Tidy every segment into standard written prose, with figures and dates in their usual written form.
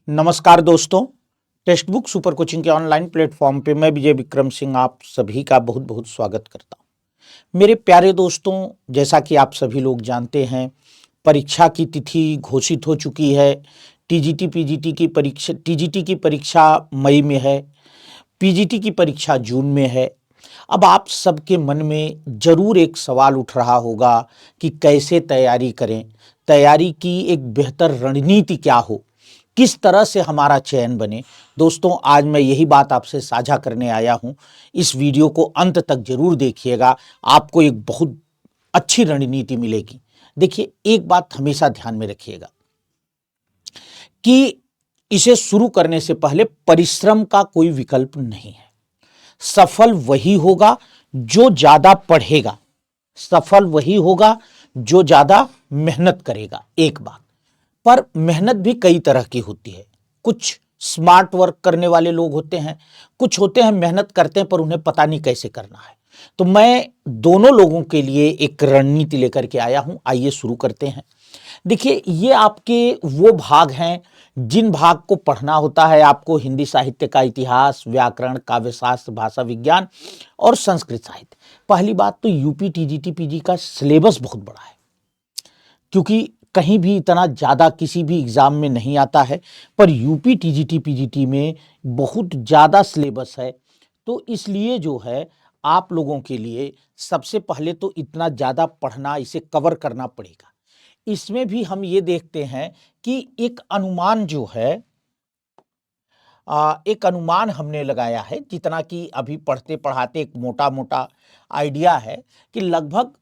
नमस्कार दोस्तों। Text book super coaching के ऑनलाइन प्लेटफॉर्म पे मैं विजय विक्रम सिंह आप सभी का बहुत बहुत स्वागत करता हूं। मेरे प्यारे दोस्तों, जैसा कि आप सभी लोग जानते हैं, परीक्षा की तिथि घोषित हो चुकी है। टीजीटी की परीक्षा मई में है, पीजीटी की परीक्षा जून में है। अब आप सबके मन में जरूर एक सवाल उठ रहा होगा कि कैसे तैयारी करें, तैयारी की एक बेहतर रणनीति क्या हो, किस तरह से हमारा चयन बने। दोस्तों, आज मैं यही बात आपसे साझा करने आया हूं। इस वीडियो को अंत तक जरूर देखिएगा, आपको एक बहुत अच्छी रणनीति मिलेगी। देखिए, एक बात हमेशा ध्यान में रखिएगा कि इसे शुरू करने से पहले परिश्रम का कोई विकल्प नहीं है। सफल वही होगा जो ज्यादा पढ़ेगा, सफल वही होगा जो ज्यादा मेहनत करेगा। एक बात, पर मेहनत भी कई तरह की होती है। कुछ स्मार्ट वर्क करने वाले लोग होते हैं, कुछ होते हैं मेहनत करते हैं पर उन्हें पता नहीं कैसे करना है। तो मैं दोनों लोगों के लिए एक रणनीति लेकर के आया हूं। आइए शुरू करते हैं। देखिए, ये आपके वो भाग हैं जिन भाग को पढ़ना होता है आपको हिंदी साहित्य का इतिहास, व्याकरण, काव्यशास्त्र, भाषा विज्ञान और संस्कृत साहित्य। पहली बात तो यूपी टीजीटी पीजी का सिलेबस बहुत बड़ा है, क्योंकि कहीं भी इतना ज़्यादा किसी भी एग्ज़ाम में नहीं आता है, पर यूपी टीजीटी पीजीटी में बहुत ज़्यादा सिलेबस है। तो इसलिए जो है, आप लोगों के लिए सबसे पहले तो इतना ज़्यादा पढ़ना, इसे कवर करना पड़ेगा। इसमें भी हम ये देखते हैं कि एक अनुमान जो है, एक अनुमान हमने लगाया है, जितना कि अभी पढ़ते पढ़ाते एक मोटा मोटा आइडिया है कि लगभग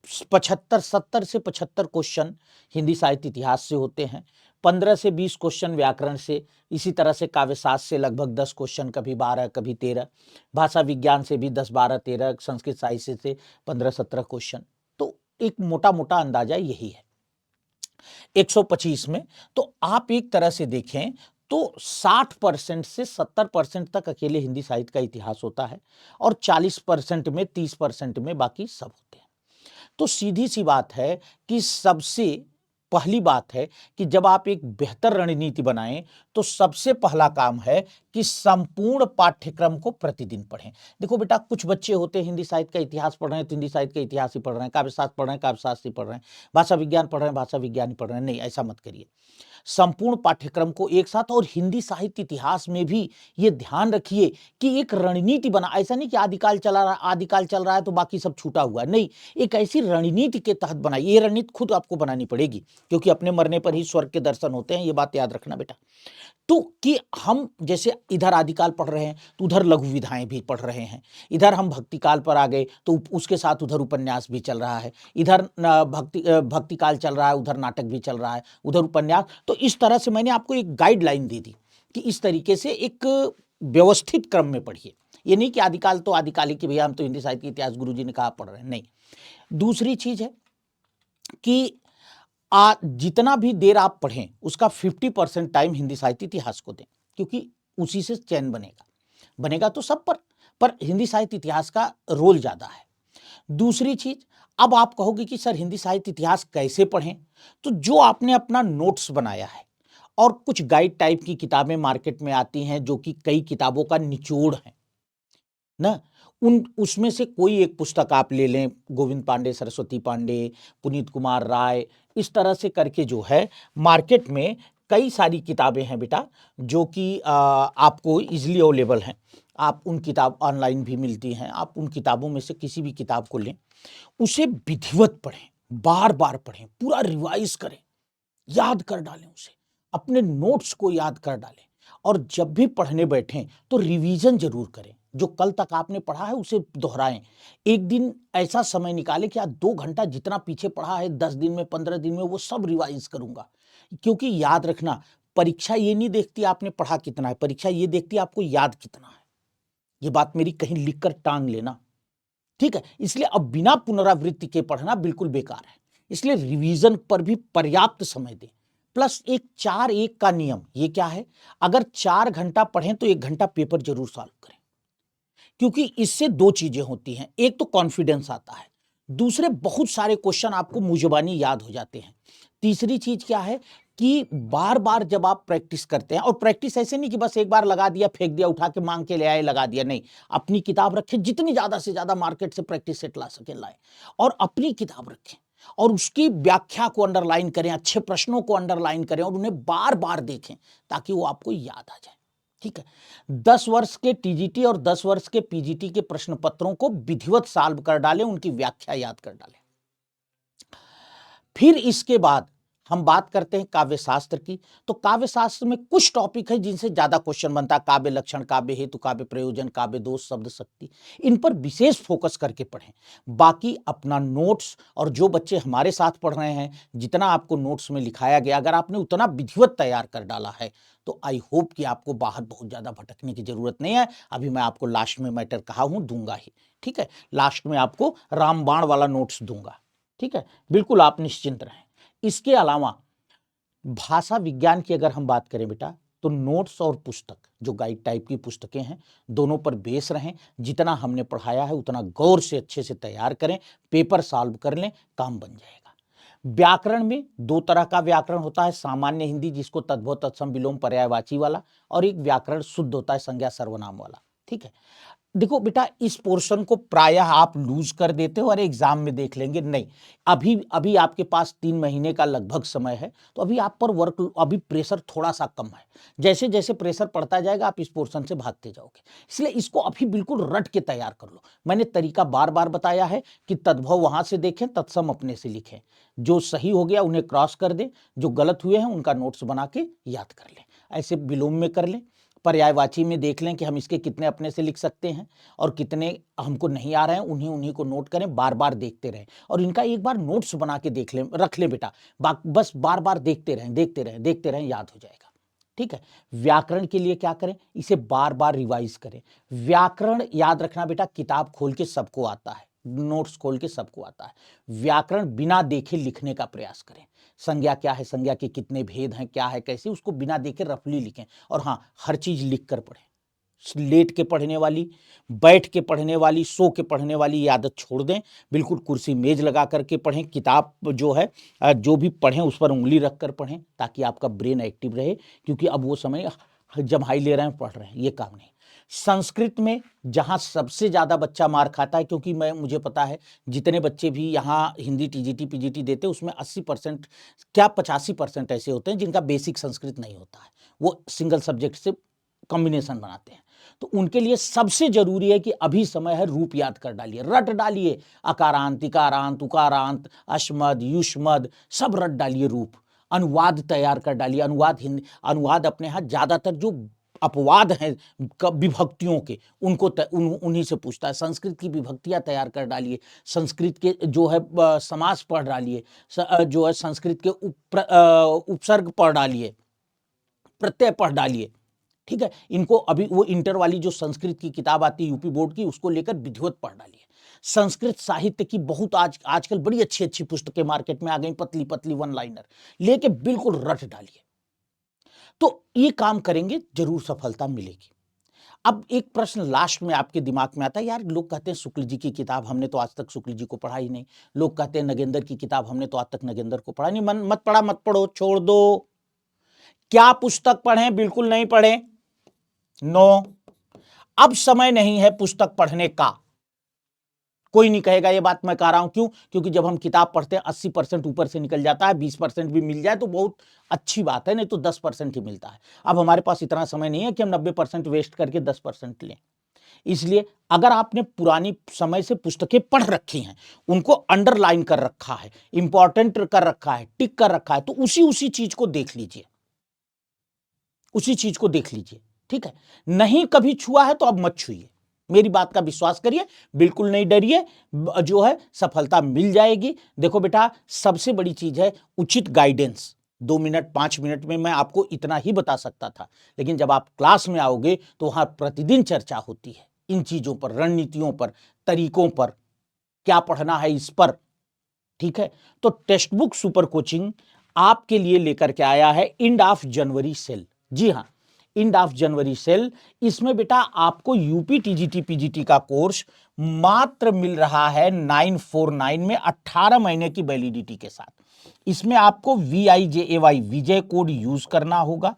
70 से 75 क्वेश्चन हिंदी साहित्य इतिहास से होते हैं, 15 से 20 क्वेश्चन व्याकरण से, इसी तरह से काव्यशास्त्र से लगभग 10 क्वेश्चन, कभी 12 कभी 13, भाषा विज्ञान से भी 10 12 13, संस्कृत साहित्य से 15 17 क्वेश्चन। तो एक मोटा मोटा अंदाजा यही है 125 में। तो आप एक तरह से देखें तो 60% से 70% तक अकेले हिंदी साहित्य का इतिहास होता है और 40% में, 30% में बाकी सब होते हैं। तो सीधी सी बात है कि सबसे पहली बात है कि जब आप एक बेहतर रणनीति बनाएं तो सबसे पहला काम है कि संपूर्ण पाठ्यक्रम को प्रतिदिन पढ़ें। देखो बेटा, कुछ बच्चे होते हैं हिंदी साहित्य का इतिहास पढ़ रहे हैं तो हिंदी साहित्य का इतिहास ही पढ़ रहे हैं, काव्यशास्त्र पढ़ रहे हैं काव्यशास्त्र ही पढ़ रहे हैं, भाषा विज्ञान पढ़ रहे हैं भाषा विज्ञान ही पढ़ रहे हैं। नहीं, ऐसा मत करिए। संपूर्ण पाठ्यक्रम को एक साथ, और हिंदी साहित्य इतिहास में भी ये ध्यान रखिए कि एक रणनीति बना। ऐसा नहीं कि आदिकाल चल रहा है तो बाकी सब छूटा हुआ है। नहीं, एक ऐसी रणनीति के तहत बनाइए। ये रणनीति खुद आपको बनानी पड़ेगी, क्योंकि अपने मरने पर ही स्वर्ग के दर्शन होते हैं, ये बात याद रखना बेटा। तो कि हम जैसे इधर आदिकाल पढ़ रहे हैं तो उधर लघु विधाएं भी पढ़ रहे हैं, इधर हम भक्तिकाल पर आ गए तो उसके साथ उधर उपन्यास भी चल रहा है, इधर भक्तिकाल चल रहा है, उधर नाटक भी चल रहा है, उधर उपन्यास। तो इस तरह से मैंने आपको एक गाइडलाइन दे दी कि इस तरीके से एक व्यवस्थित क्रम में पढ़िए। ये नहीं कि आदिकाल तो आदिकाल ही कि भैया हम तो हिंदी साहित्य के इतिहास गुरुजी ने कहा पढ़ रहे हैं। नहीं। दूसरी चीज है कि जितना भी देर आप पढ़ें उसका 50% टाइम हिंदी साहित्य इतिहास को दें, क्योंकि उसी से चयन बनेगा तो सब पर हिंदी साहित्य इतिहास का रोल ज्यादा है। दूसरी चीज, अब आप कहोगे कि सर हिंदी साहित्य इतिहास कैसे पढ़ें, तो जो आपने अपना नोट्स बनाया है और कुछ गाइड टाइप की किताबें मार्केट में आती हैं जो कि कई किताबों का निचोड़ है ना, उसमें से कोई एक पुस्तक आप ले लें, गोविंद पांडे, सरस्वती पांडे, पुनीत कुमार राय, इस तरह से करके जो है मार्केट में कई सारी किताबें हैं बेटा, जो कि आपको इजीली अवेलेबल हैं। आप उन किताब ऑनलाइन भी मिलती हैं, आप उन किताबों में से किसी भी किताब को लें, उसे विधिवत पढ़ें, बार बार पढ़ें, पूरा रिवाइज करें, याद कर डालें उसे, अपने नोट्स को याद कर डालें, और जब भी पढ़ने बैठें तो रिवीजन जरूर करें। जो कल तक आपने पढ़ा है उसे दोहराएं। एक दिन ऐसा समय निकालें कि आज 2 घंटा जितना पीछे पढ़ा है 10 दिन में 15 दिन में वो सब रिवाइज करूंगा। क्योंकि याद रखना, परीक्षा ये नहीं देखती आपने पढ़ा कितना है, परीक्षा ये देखती आपको याद कितना है। ये बात मेरी कहीं लिखकर टांग लेना, ठीक है। इसलिए अब बिना पुनरावृत्ति के पढ़ना बिल्कुल बेकार है। इसलिए रिवीजन पर भी पर्याप्त समय दें। प्लस एक 4-1 का नियम, ये क्या है, अगर 4 घंटा पढ़ें तो 1 घंटा पेपर जरूर सॉल्व करें, क्योंकि इससे 2 चीजें होती हैं। एक तो कॉन्फिडेंस आता है, दूसरे बहुत सारे क्वेश्चन आपको मुंह जुबानी याद हो जाते हैं। तीसरी चीज क्या है कि बार बार जब आप प्रैक्टिस करते हैं, और प्रैक्टिस ऐसे नहीं कि बस एक बार लगा दिया, फेंक दिया, उठा के मांग के ले आए, लगा दिया, नहीं, अपनी किताब रखें, जितनी ज्यादा से ज्यादा मार्केट से प्रैक्टिस सेट ला सके लाएं, और अपनी किताब रखें और उसकी व्याख्या को अंडरलाइन करें, अच्छे प्रश्नों को अंडरलाइन करें और उन्हें बार बार देखें ताकि वो आपको याद आ जाए। ठीक है, 10 वर्ष के टीजीटी और 10 वर्ष के पीजीटी के प्रश्न पत्रों को विधिवत सॉल्व कर डालें, उनकी व्याख्या याद कर डालें। फिर इसके बाद हम बात करते हैं काव्य शास्त्र की। तो काव्य शास्त्र में कुछ टॉपिक है जिनसे ज्यादा क्वेश्चन बनता है, काव्य लक्षण, काव्य हेतु, काव्य प्रयोजन, काव्य दोष, शब्द शक्ति, इन पर विशेष फोकस करके पढ़ें। बाकी अपना नोट्स, और जो बच्चे हमारे साथ पढ़ रहे हैं, जितना आपको नोट्स में लिखाया गया, अगर आपने उतना विधिवत तैयार कर डाला है तो आई होप कि आपको बाहर बहुत ज्यादा भटकने की जरूरत नहीं है। अभी मैं आपको लास्ट में मैटर कहा हूं, दूंगा ही। ठीक है, लास्ट में आपको रामबाण वाला नोट्स दूंगा। ठीक है, बिल्कुल आप निश्चिंत रहें। इसके अलावा भाषा विज्ञान की अगर हम बात करें बेटा, तो नोट्स और पुस्तक, जो गाइड टाइप की पुस्तकें हैं, दोनों पर बेस रहें। जितना हमने पढ़ाया है उतना गौर से अच्छे से तैयार करें, पेपर सॉल्व कर लें, काम बन जाएगा। व्याकरण में दो तरह का व्याकरण होता है, सामान्य हिंदी जिसको तद्भव, तत्सम, विलोम, पर्यायवाची वाला, और एक व्याकरण शुद्ध होता है, संज्ञा सर्वनाम वाला। ठीक है, देखो बेटा, इस पोर्शन को प्रायः आप लूज कर देते हो और एग्जाम में देख लेंगे, नहीं, अभी अभी आपके पास 3 महीने का लगभग समय है, तो अभी आप पर वर्क, अभी प्रेशर थोड़ा सा कम है। जैसे जैसे प्रेशर पड़ता जाएगा आप इस पोर्शन से भागते जाओगे, इसलिए इसको अभी बिल्कुल रट के तैयार कर लो। मैंने तरीका बार बार बताया है कि तद्भव वहां से देखें, तत्सम अपने से लिखें, जो सही हो गया उन्हें क्रॉस कर दें, जो गलत हुए हैं उनका नोट्स बना के याद कर लें। ऐसे विलोम में कर लें, पर्यायवाची में देख लें कि हम इसके कितने अपने से लिख सकते हैं और कितने हमको नहीं आ रहे हैं, उन्हीं को नोट करें, बार बार देखते रहें, और इनका एक बार नोट्स बना के देख लें, रख लें बेटा, बस बार बार देखते रहें, देखते रहें, देखते रहें, याद हो जाएगा। ठीक है, व्याकरण के लिए क्या करें, इसे बार बार रिवाइज करें। व्याकरण याद रखना बेटा, किताब खोल के सबको आता है, नोट्स खोल के सबको आता है। व्याकरण बिना देखे लिखने का प्रयास करें। संज्ञा क्या है, संज्ञा के कितने भेद हैं, क्या है, कैसे, उसको बिना देखे रफली लिखें। और हाँ, हर चीज लिख कर पढ़ें। लेट के पढ़ने वाली, बैठ के पढ़ने वाली, सो के पढ़ने वाली ये आदत छोड़ दें। बिल्कुल कुर्सी मेज लगा करके पढ़ें। किताब जो है, जो भी पढ़ें उस पर उंगली रख कर पढ़ें, ताकि आपका ब्रेन एक्टिव रहे, क्योंकि अब वो समय जब हाई ले रहे हैं, पढ़ रहे हैं, ये काम नहीं। संस्कृत में जहां सबसे ज्यादा बच्चा मार खाता है, क्योंकि मुझे पता है जितने बच्चे भी यहाँ हिंदी टीजीटी पीजीटी देते हैं उसमें 80% क्या 85% ऐसे होते हैं जिनका बेसिक संस्कृत नहीं होता है, वो सिंगल सब्जेक्ट से कॉम्बिनेशन बनाते हैं। तो उनके लिए सबसे जरूरी है कि अभी समय है, रूप याद कर डालिए, रट डालिए, अकारांत, इकारांत, उकारांत, अश्मद, युष्मद, सब रट डालिए रूप। अनुवाद तैयार कर डालिए, अनुवाद अपने यहाँ ज्यादातर जो अपवाद हैं विभक्तियों के, उनको उन्हीं से पूछता है। संस्कृत की विभक्तियां तैयार कर डालिए, संस्कृत के जो है समास पढ़ डालिए, जो है संस्कृत के उपसर्ग पढ़ डालिए, प्रत्यय पढ़ डालिए। ठीक है, इनको अभी वो इंटर वाली जो संस्कृत की किताब आती है यूपी बोर्ड की, उसको लेकर विधिवत पढ़ डालिए। संस्कृत साहित्य की बहुत आजकल बड़ी अच्छी अच्छी पुस्तकें मार्केट में आ गई, पतली पतली वन लाइनर, लेके बिल्कुल रट डालिए। तो ये काम करेंगे, जरूर सफलता मिलेगी। अब एक प्रश्न लास्ट में आपके दिमाग में आता है, यार लोग कहते हैं शुक्ल जी की किताब, हमने तो आज तक शुक्ल जी को पढ़ा ही नहीं। लोग कहते हैं नगेंद्र की किताब, हमने तो आज तक नगेंद्र को पढ़ा नहीं। मत पढ़ो, छोड़ दो। क्या पुस्तक पढ़ें? बिल्कुल नहीं पढ़े, नो। अब समय नहीं है पुस्तक पढ़ने का। कोई नहीं कहेगा ये बात मैं कह रहा हूं, क्यों? क्योंकि जब हम किताब पढ़ते हैं 80% ऊपर से निकल जाता है, 20% भी मिल जाए तो बहुत अच्छी बात है, नहीं तो 10% ही मिलता है। अब हमारे पास इतना समय नहीं है कि हम 90% वेस्ट करके 10% लें। इसलिए अगर आपने पुरानी समय से पुस्तकें पढ़ रखी हैं, उनको अंडरलाइन कर रखा है, इंपॉर्टेंट कर रखा है, टिक कर रखा है, तो उसी चीज को देख लीजिए, उसी चीज को देख लीजिए। ठीक है, नहीं कभी छुआ है तो अब मत छुइए, मेरी बात का विश्वास करिए, बिल्कुल नहीं डरिए, जो है सफलता मिल जाएगी। देखो बेटा, सबसे बड़ी चीज है उचित गाइडेंस। 2 मिनट 5 मिनट में मैं आपको इतना ही बता सकता था, लेकिन जब आप क्लास में आओगे तो वहां प्रतिदिन चर्चा होती है इन चीजों पर, रणनीतियों पर, तरीकों पर, क्या पढ़ना है इस पर। ठीक है, तो टेक्स्ट बुक सुपर कोचिंग आपके लिए लेकर के आया है इंड ऑफ जनवरी सेल। जी हाँ, इंड ऑफ जनवरी सेल। इसमें बेटा आपको यूपी टीजीटी पीजीटी का कोर्स मात्र मिल रहा है 949 में, 18 महीने की वैलिडिटी के साथ। इसमें आपको VIJAY विजय कोड यूज करना होगा।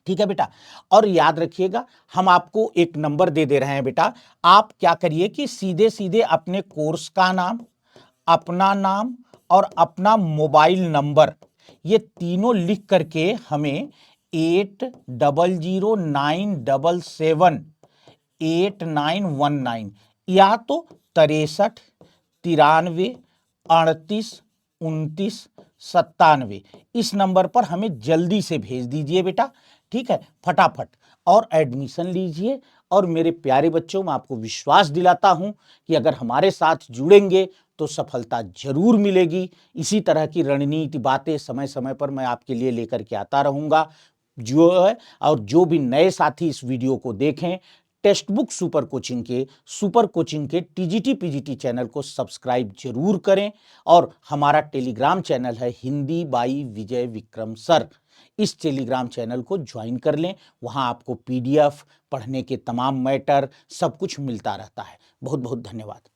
ठीक है बेटा, और याद रखिएगा हम आपको एक नंबर दे रहे हैं बेटा, आप क्या करिए कि सीधे सीधे अपने कोर्स का नाम, अपना नाम और अपना मोबाइल नंबर, ये तीनों लिख करके हमें 8009778919 या तो 63 93 38 29 97 इस नंबर पर हमें जल्दी से भेज दीजिए बेटा। ठीक है, फटाफट, और एडमिशन लीजिए। और मेरे प्यारे बच्चों, मैं आपको विश्वास दिलाता हूं कि अगर हमारे साथ जुड़ेंगे तो सफलता जरूर मिलेगी। इसी तरह की रणनीति बातें समय समय पर मैं आपके लिए लेकर के आता रहूंगा जो है। और जो भी नए साथी इस वीडियो को देखें, टेक्स्ट बुक सुपर कोचिंग के टीजीटी पीजीटी चैनल को सब्सक्राइब जरूर करें। और हमारा टेलीग्राम चैनल है Hindi by Vijay Vikram sir, इस टेलीग्राम चैनल को ज्वाइन कर लें। वहां आपको PDF, पढ़ने के तमाम मैटर, सब कुछ मिलता रहता है। बहुत बहुत धन्यवाद।